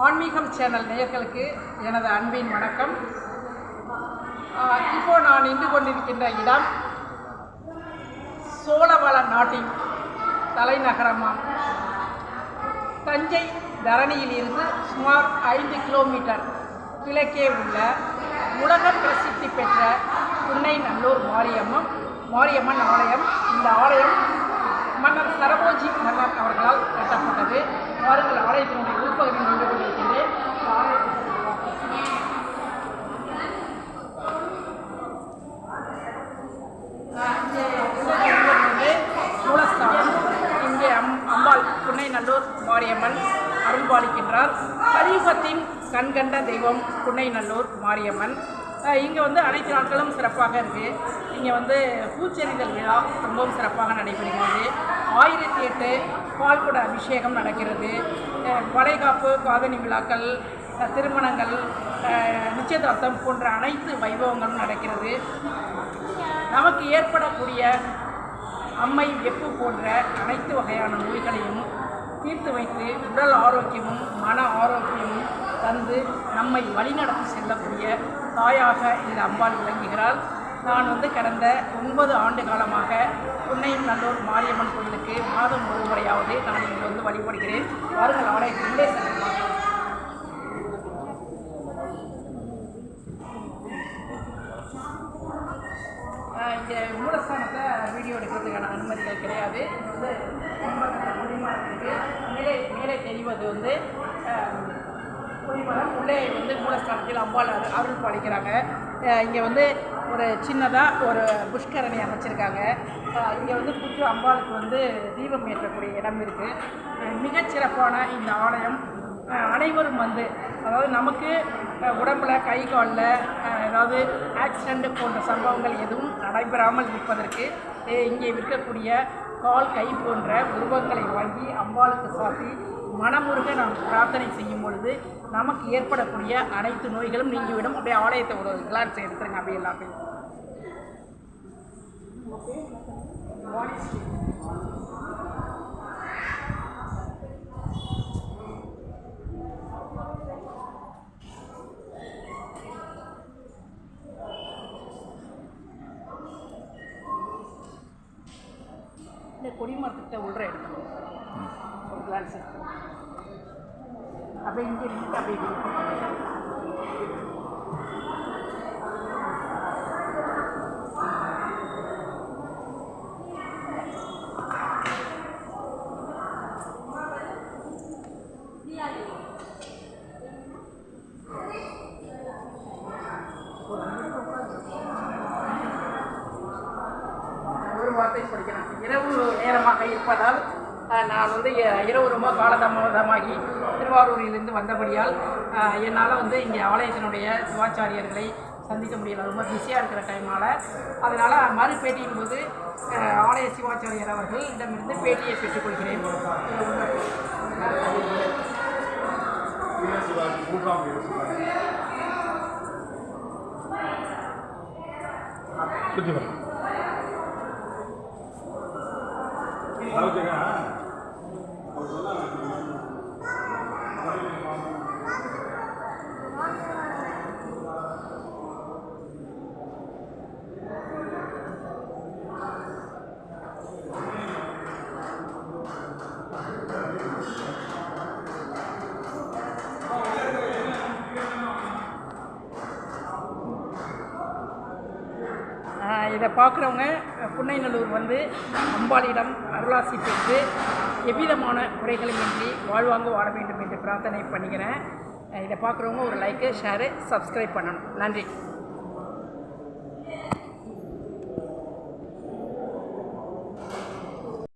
ஆன்மீகம் சேனல் நேயர்களுக்கு எனது அன்பின் வணக்கம். இப்போ நான் நின்று கொண்டிருக்கின்ற இடம் சோழவள நாட்டின் தலைநகரமாம் தஞ்சை தரணியிலிருந்து சுமார் 5 கிலோமீட்டர் கிழக்கே உள்ள உலக பிரசித்தி பெற்ற புன்னைநல்லூர் மாரியம்மன் ஆலயம். இந்த ஆலயம் மன்னர் சரபோஜி மன்னர் அவர்களால் கட்டப்பட்டது. வாருங்கள், ஆலயத்தினுடைய உள்பகுதியில் நின்று கொண்டிருக்கின்றேன். மூலஸ்தானம். இங்கே அம்பாள் புன்னைநல்லூர் மாரியம்மன் அருள்பாலிக்கின்றார். கலியுகத்தின் கண்கண்ட தெய்வம் புன்னைநல்லூர் மாரியம்மன். இங்கே அனைத்து நாட்களும் சிறப்பாக இருக்குது. இங்கே பூச்செறிதல் விழா ரொம்பவும் சிறப்பாக நடைபெறுகிறது. 1008 பால்குட அபிஷேகம் நடக்கிறது. வளைகாப்பு, காதணி விழாக்கள், திருமணங்கள், நிச்சயதார்த்தம் போன்ற அனைத்து வைபவங்களும் நடக்கிறது. நமக்கு ஏற்படக்கூடிய அம்மை வெப்பு போன்ற அனைத்து வகையான நோய்களையும் தீர்த்து வைத்து உடல் ஆரோக்கியமும் மன ஆரோக்கியமும் தந்து நம்மை வழிநடத்தி செல்லக்கூடிய தாயாக இந்த அம்பாள் விளங்குகிறாள். நான் கடந்த 9 ஆண்டு காலமாக புன்னைநல்லூர் மாரியம்மன் கோயிலுக்கு மாதம் ஒரு முறையாவது நான் இங்கே வழிபடுகிறேன். வாருங்கள், ஆலயத்திலே செல்லலாம். இங்கே மூலஸ்தானத்தை வீடியோ எடுக்கிறதுக்கான அனுமதிகள் கிடையாது. மேலே தெரிவது கொடிமரம். உள்ளே மூலஸ்தானத்தில் அம்பாள் அருள் பாலிக்கிறாங்க. இங்கே ஒரு சின்னதாக ஒரு புஷ்கரணி அமைச்சிருக்காங்க. இங்கே புற்று அம்பாளுக்கு தீபம் ஏற்றக்கூடிய இடம் இருக்குது. மிகச்சிறப்பான இந்த ஆலயம் அனைவரும் அதாவது நமக்கு உடம்புல கை காலில் ஏதாவது ஆக்சிடெண்ட் போன்ற சம்பவங்கள் எதுவும் நடைபெறாமல் இருப்பதற்கு இங்கே விற்கக்கூடிய கால் கை போன்ற உருவங்களை வாங்கி அம்பாளுக்கு சாத்தி மனமுருக நாம் பிரார்த்தனை செய்யும் பொழுது நமக்கு ஏற்படக்கூடிய அனைத்து நோய்களும் நீங்கிவிடும். அப்படியே ஆலயத்தை ஒரு கிளான்ஸ் எடுத்துருங்க. அப்படியே எல்லாமே இந்த கொடிமரத்துக்கிட்ட உள்ள எடுக்கணும். ஒரு கிளான்ஸ் அப்படியே இங்கே இருந்து அப்படியே ஒரு வார்த்தை படிக்கிறேன். இரவு நேரமாக இருப்பதால் நான் இரவு ரொம்ப காலதாமதமாகி திருவாரூரிலிருந்து வந்தபடியால் என்னால் இங்கே ஆலயத்தினுடைய சிவாச்சாரியர்களை சந்திக்க முடியல. ரொம்ப பிஸியாக இருக்கிற டைமால். அதனால் மறுபேட்டியின் போது ஆலய சிவாச்சாரியர் அவர்கள் இடமிருந்து பேட்டியை பெற்றுக்கொள்கிறேன். இதை பார்க்குறவங்க புன்னைநல்லூர் அம்பாளிடம் அருளாசி பெற்று எவ்விதமான குறைகளுமின்றி வாழ்வாங்க வாழ வேண்டும் என்று பிரார்த்தனை பண்ணிக்கிறேன். இதை பார்க்குறவங்க ஒரு லைக்கு, ஷேரு, சப்ஸ்கிரைப் பண்ணணும். நன்றி.